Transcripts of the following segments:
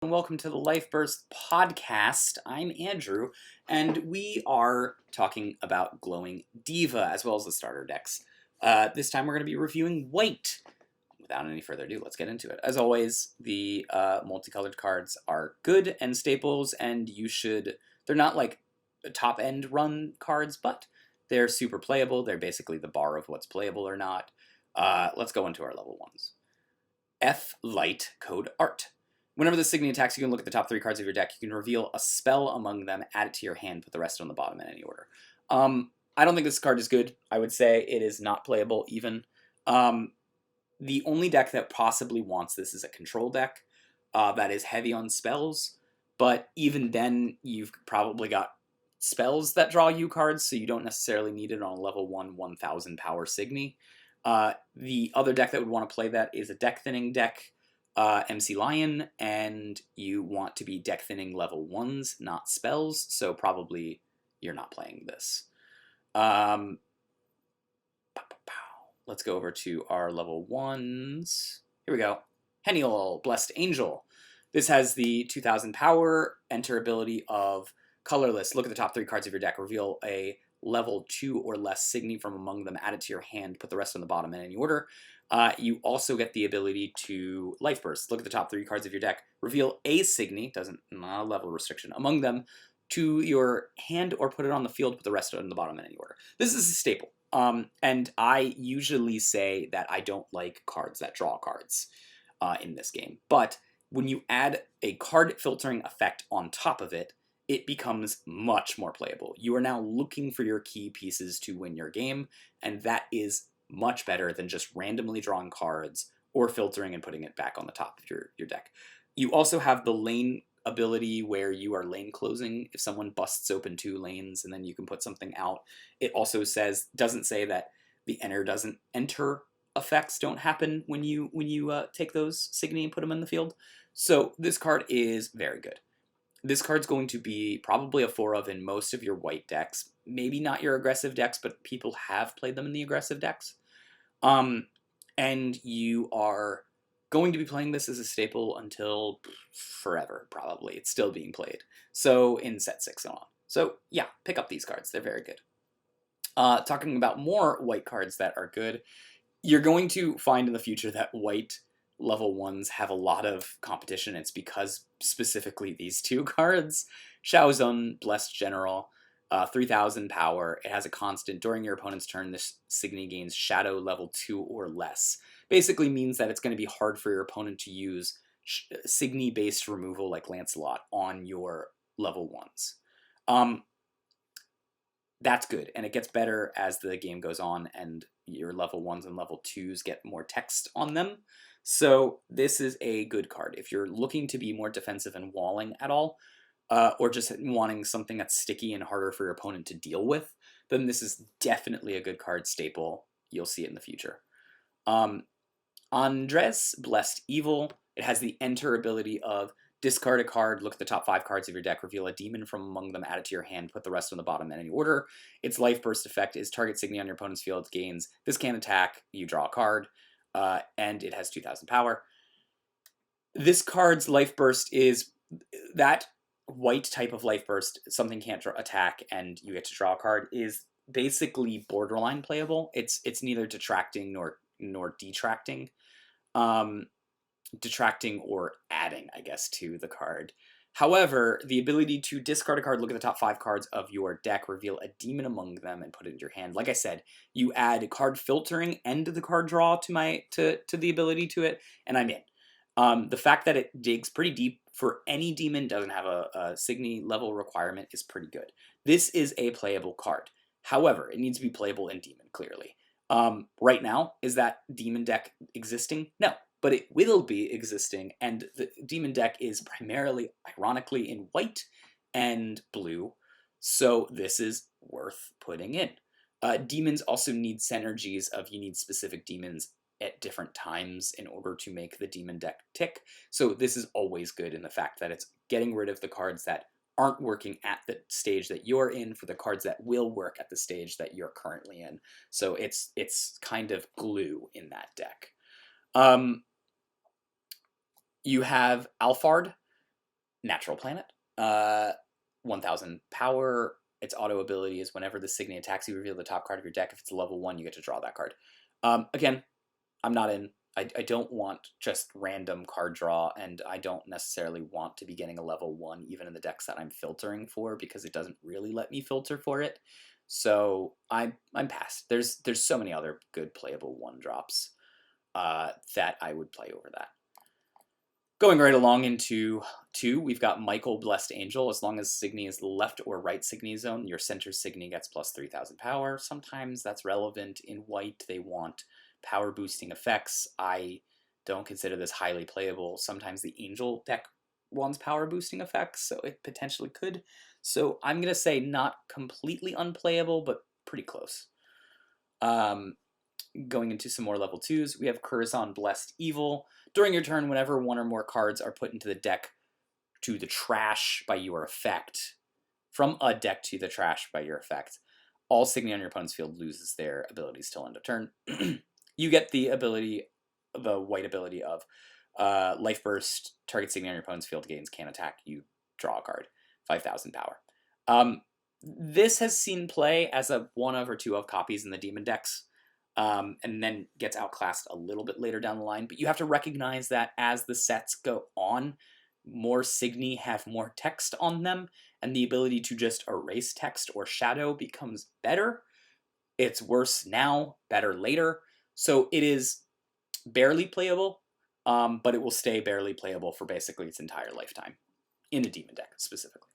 And welcome to the Life Burst podcast. I'm Andrew, and we are talking about Glowing Diva as well as the starter decks. This time we're going to be reviewing White. Without any further ado, let's get into it. As always, the multicolored cards are good and staples, and they're not like top-end run cards, but they're super playable. They're basically the bar of what's playable or not. Let's go into our level ones. F Light Code Art. Whenever the Signy attacks, you can look at the top 3 cards of your deck. You can reveal a spell among them, add it to your hand, put the rest on the bottom in any order. I don't think this card is good. I would say it is not playable even. The only deck that possibly wants this is a control deck that is heavy on spells, but even then you've probably got spells that draw you cards, so you don't necessarily need it on a level 1 1000 power Signy. The other deck that would want to play that is a deck thinning deck, MC Lion, and you want to be deck thinning level 1s, not spells, so probably you're not playing this. Let's go over to our level 1s. Here we go. Henial, Blessed Angel. This has the 2000 power, enter ability of colorless. Look at the top 3 cards of your deck, reveal a level 2 or less Signy from among them, add it to your hand, put the rest on the bottom in any order. You also get the ability to Life Burst. Look at the top 3 cards of your deck, reveal a Signy, not a level restriction, among them to your hand or put it on the field, put the rest on the bottom in any order. This is a staple. And I usually say that I don't like cards that draw cards in this game. But when you add a card filtering effect on top of it, it becomes much more playable. You are now looking for your key pieces to win your game, and that is much better than just randomly drawing cards or filtering and putting it back on the top of your deck. You also have the lane ability where you are lane closing if someone busts open 2 lanes and then you can put something out. It also doesn't say that the enter effects don't happen when you take those Signy and put them in the field. So this card is very good. This card's going to be probably a 4 of in most of your white decks. Maybe not your aggressive decks, but people have played them in the aggressive decks. And you are going to be playing this as a staple until forever, probably. It's still being played. So in set 6 and on. So yeah, pick up these cards. They're very good. Talking about more white cards that are good, you're going to find in the future that white level 1s have a lot of competition. It's because specifically these 2 cards. Xiao, Blessed General, 3000 power. It has a constant. During your opponent's turn, this Signy gains Shadow level 2 or less. Basically means that it's going to be hard for your opponent to use Signy-based removal like Lancelot on your level 1s. That's good, and it gets better as the game goes on and your level 1s and level 2s get more text on them. So this is a good card. If you're looking to be more defensive and walling at all, or just wanting something that's sticky and harder for your opponent to deal with, then this is definitely a good card staple. You'll see it in the future. Andres, Blessed Evil. It has the enter ability of discard a card, look at the top 5 cards of your deck, reveal a demon from among them, add it to your hand, put the rest on the bottom in any order. Its Life Burst effect is target Signy on your opponent's field gains. This can attack, you draw a card, and it has 2000 power. This card's Life Burst is that white type of Life Burst, something can't attack and you get to draw a card, is basically borderline playable. It's neither detracting nor detracting. Detracting or adding, I guess, to the card. However, the ability to discard a card, look at the top 5 cards of your deck, reveal a demon among them, and put it in your hand. Like I said, you add card filtering and the card draw to the ability to it, and I'm in. The fact that it digs pretty deep for any demon, doesn't have a Signy level requirement, is pretty good. This is a playable card. However, it needs to be playable in demon, clearly. Right now, is that demon deck existing? No. But it will be existing, and the demon deck is primarily, ironically, in white and blue, so this is worth putting in. Demons also need synergies of you need specific demons at different times in order to make the demon deck tick, so this is always good in the fact that it's getting rid of the cards that aren't working at the stage that you're in for the cards that will work at the stage that you're currently in, so it's kind of glue in that deck. You have Alphard. Natural Planet. 1000 power. Its auto ability is whenever the Signy attacks you, reveal the top card of your deck. If it's a level 1, you get to draw that card. Again, I'm not in. I don't want just random card draw, and I don't necessarily want to be getting a level 1 even in the decks that I'm filtering for, because it doesn't really let me filter for it. So I'm past. There's so many other good playable 1-drops that I would play over that. Going right along into 2, we've got Michael Blessed Angel. As long as Signy is the left or right Signy zone, your center Signy gets plus 3000 power. Sometimes that's relevant. In white, they want power boosting effects. I don't consider this highly playable. Sometimes the Angel deck wants power boosting effects, so it potentially could. So I'm going to say not completely unplayable, but pretty close. Going into some more level 2s, we have Curzon Blessed Evil. During your turn, whenever one or more cards are put into the deck to the trash by your effect, from a deck to the trash by your effect, all Signy on your opponent's field loses their abilities till end of turn. You get the ability, the white ability of Life Burst. Target Signy on your opponent's field gains can't attack. You draw a card. 5000 power. This has seen play as a 1 of or 2 of copies in the demon decks. And then gets outclassed a little bit later down the line. But you have to recognize that as the sets go on, more Signy have more text on them, and the ability to just erase text or shadow becomes better. It's worse now, better later. So it is barely playable, but it will stay barely playable for basically its entire lifetime, in the demon deck specifically.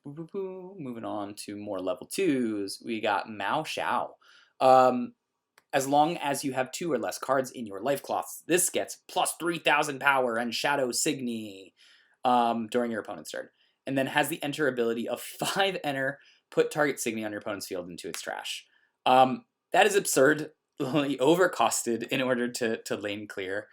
Moving on to more level 2s, we got Mao Xiao. As long as you have 2 or less cards in your life cloths, this gets plus 3000 power and Shadow Signy during your opponent's turn. And then has the enter ability of 5 enter, put target Signy on your opponent's field into its trash. That is absurdly overcosted in order to lane clear.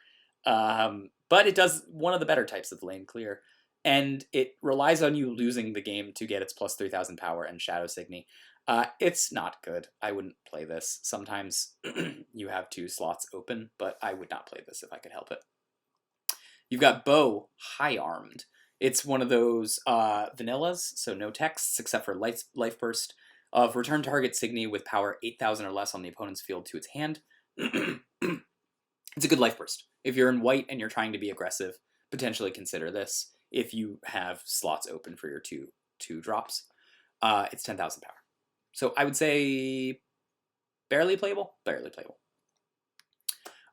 But it does one of the better types of lane clear. And it relies on you losing the game to get its plus 3000 power and Shadow Signy. It's not good. I wouldn't play this. Sometimes you have 2 slots open, but I would not play this if I could help it. You've got Bohigh Armed. It's one of those vanillas, so no texts except for Life Burst, of return target Signy with power 8000 or less on the opponent's field to its hand. It's a good Life Burst. If you're in white and you're trying to be aggressive, potentially consider this. If you have slots open for your 2 drops, it's 10,000 power. So I would say barely playable. Barely playable.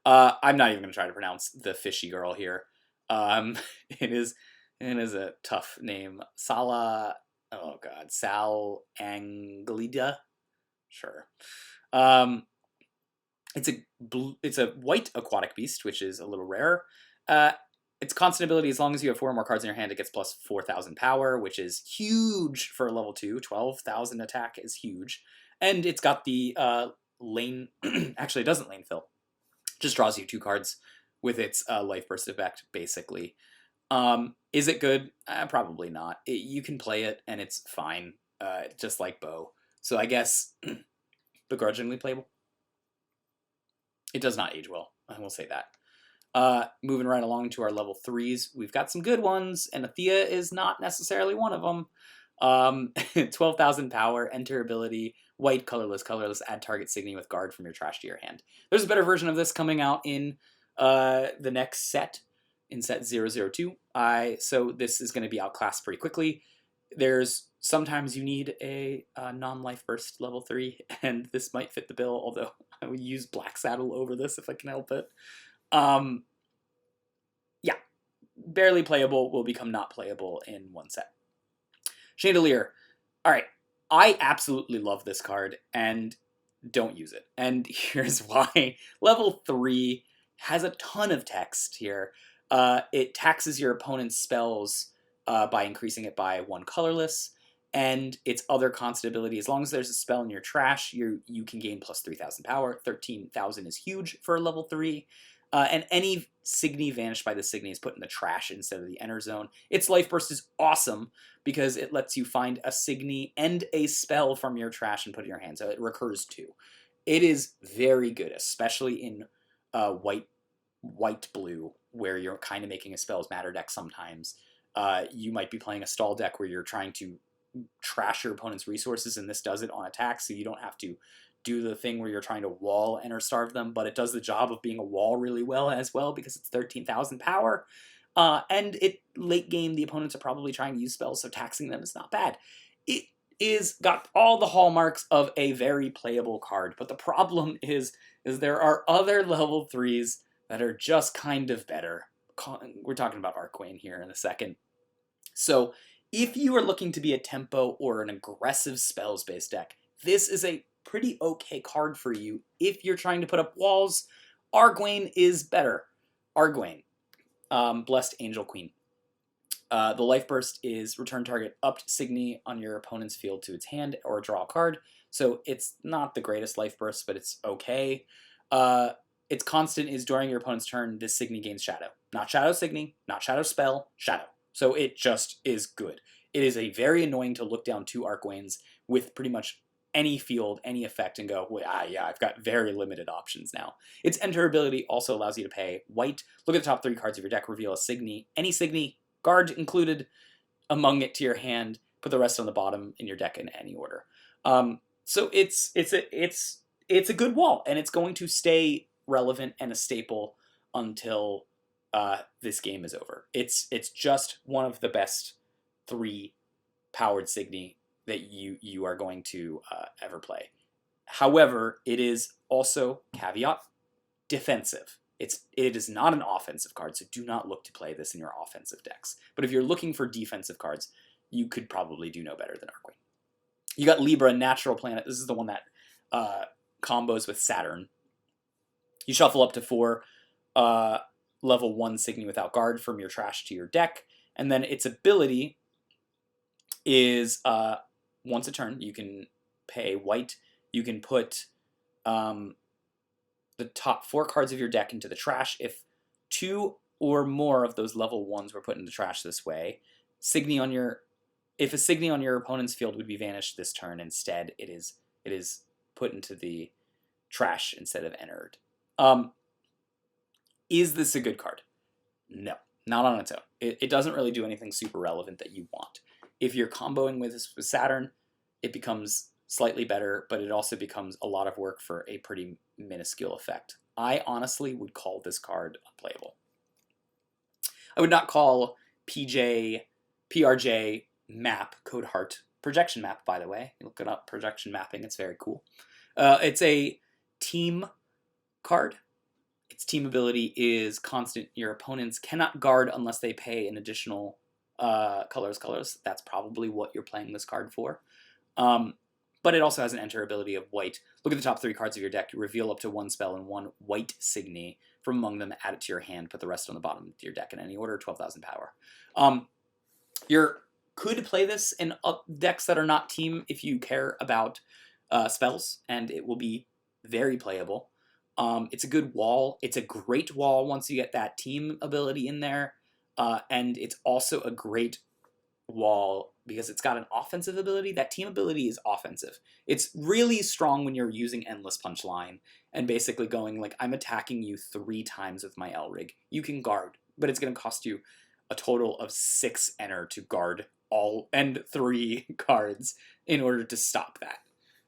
I'm not even going to try to pronounce the fishy girl here. It is a tough name. Salah. Oh God, Sal Anglida. Sure. It's a white aquatic beast, which is a little rarer. Its constant ability, as long as you have 4 or more cards in your hand, it gets plus 4000 power, which is huge for a level 2. 12,000 attack is huge. And it's got the lane... Actually, it doesn't lane fill. It just draws you 2 cards with its Life Burst effect, basically. Is it good? Probably not. You can play it, and it's fine, just like Bo. So I guess begrudgingly playable. It does not age well, I will say that. Moving right along to our level 3s, we've got some good ones, and Atheia is not necessarily one of them. 12,000 power, enter ability, white, colorless, add target Signy with guard from your trash to your hand. There's a better version of this coming out in the next set, in set 002. So this is going to be outclassed pretty quickly. There's sometimes you need a non-life burst level 3, and this might fit the bill, although I would use Black Saddle over this if I can help it. Yeah, barely playable will become not playable in one set. Chandelier. All right, I absolutely love this card and don't use it. And here's why. Level 3 has a ton of text here. It taxes your opponent's spells by increasing it by 1 colorless, and its other constant ability, as long as there's a spell in your trash, you can gain plus 3000 power. 13,000 is huge for a level 3. And any Signy vanished by the Signy is put in the trash instead of the enter zone. Its Life Burst is awesome because it lets you find a Signy and a spell from your trash and put it in your hand, so it recurs 2. It is very good, especially in white-blue where you're kind of making a spells matter deck sometimes. You might be playing a stall deck where you're trying to trash your opponent's resources, and this does it on attack, so you don't have to do the thing where you're trying to wall and or starve them, but it does the job of being a wall really well as well because it's 13,000 power. And late game, the opponents are probably trying to use spells, so taxing them is not bad. It is got all the hallmarks of a very playable card, but the problem is there are other level 3s that are just kind of better. We're talking about Arcane here in a second. So if you are looking to be a tempo or an aggressive spells-based deck, this is a pretty okay card for you. If you're trying to put up walls, Argwayne is better. Argwayne, Blessed Angel Queen. The life burst is return target up to Signy on your opponent's field to its hand or draw a card. So it's not the greatest life burst, but it's okay. Its constant is during your opponent's turn, this Signy gains Shadow. Not Shadow Signy, not Shadow Spell, Shadow. So it just is good. It is a very annoying to look down 2 Arcwanes with pretty much any field, any effect, and go, well, yeah, I've got very limited options now. Its enter ability also allows you to pay white. Look at the top 3 cards of your deck, reveal a Signy, any Signy, guard included, among it to your hand, put the rest on the bottom in your deck in any order. So it's a good wall, and it's going to stay relevant and a staple until this game is over. It's just one of the best 3 powered Signy that you are going to ever play. However, it is also, caveat, defensive. It is not an offensive card, so do not look to play this in your offensive decks. But if you're looking for defensive cards, you could probably do no better than Arcane. You got Libra, Natural Planet. This is the one that combos with Saturn. You shuffle up to 4 level 1 Signy without guard from your trash to your deck, and then its ability is once a turn, you can pay white. You can put the top 4 cards of your deck into the trash. If 2 or more of those level 1s were put into the trash this way, if a Signy on your opponent's field would be vanished this turn, instead it is put into the trash instead of entered. Is this a good card? No, not on its own. It doesn't really do anything super relevant that you want. If you're comboing with Saturn, it becomes slightly better, but it also becomes a lot of work for a pretty minuscule effect. I honestly would call this card unplayable. I would not call PJPRJ Map, Code Heart, Projection Map, by the way. You look it up, projection mapping, it's very cool. It's a team card. Its team ability is constant. Your opponents cannot guard unless they pay an additional colors. That's probably what you're playing this card for. But it also has an enter ability of white. Look at the top 3 cards of your deck. You reveal up to 1 spell and 1 white Signy. From among them, add it to your hand. Put the rest on the bottom of your deck in any order. 12,000 power. You could play this in decks that are not team if you care about spells, and it will be very playable. It's a good wall. It's a great wall once you get that team ability in there. And it's also a great wall because it's got an offensive ability. That team ability is offensive. It's really strong when you're using Endless Punchline and basically going like, I'm attacking you 3 times with my Elrig. You can guard, but it's going to cost you a total of 6 enter to guard all and 3 cards in order to stop that.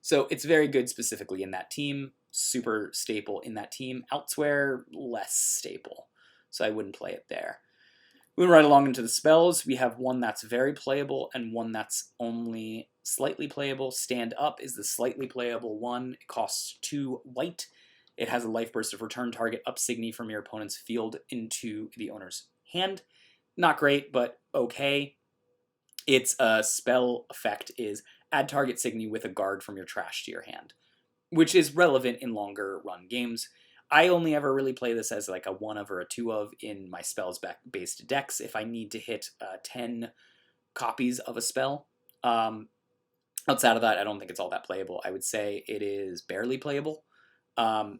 So it's very good specifically in that team, super staple in that team. Elsewhere, less staple. So I wouldn't play it there. Moving right along into the spells, we have one that's very playable and one that's only slightly playable. Stand Up is the slightly playable one. It costs 2 white. It has a life burst of return target up Signy from your opponent's field into the owner's hand. Not great, but okay. Its spell effect is add target Signy with a guard from your trash to your hand, which is relevant in longer run games. I only ever really play this as like a 1 of or a 2 of in my spells-based decks if I need to hit 10 copies of a spell. Outside of that, I don't think it's all that playable. I would say it is barely playable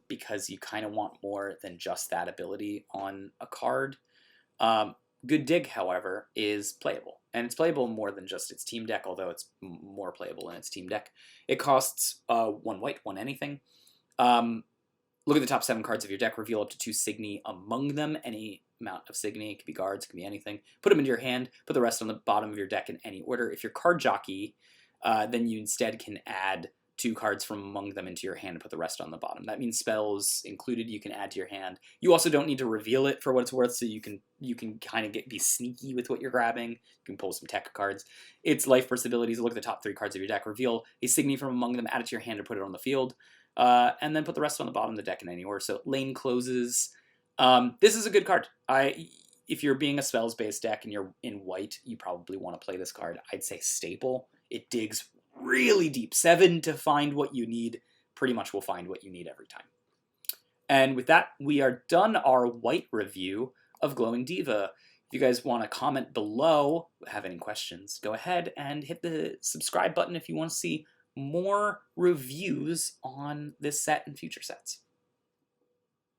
because you kind of want more than just that ability on a card. Good Dig, however, is playable. And it's playable more than just its team deck, although it's more playable in its team deck. It costs 1 white, 1 anything. Look at the top 7 cards of your deck, reveal up to 2 Signy among them, any amount of Signy, it could be guards, it could be anything. Put them into your hand, put the rest on the bottom of your deck in any order. If you're card jockey, then you instead can add 2 cards from among them into your hand and put the rest on the bottom. That means spells included you can add to your hand. You also don't need to reveal it for what it's worth, so you can kind of be sneaky with what you're grabbing. You can pull some tech cards. It's life burst abilities. Look at the top 3 cards of your deck, reveal a Signy from among them, add it to your hand and put it on the field. And then put the rest on the bottom of the deck in any order. So lane closes. This is a good card. If you're being a spells-based deck and you're in white, you probably want to play this card. I'd say staple. It digs really deep. 7 to find what you need. Pretty much will find what you need every time. And with that, we are done our white review of Glowing Diva. If you guys want to comment below, have any questions, go ahead and hit the subscribe button if you want to see more reviews on this set and future sets.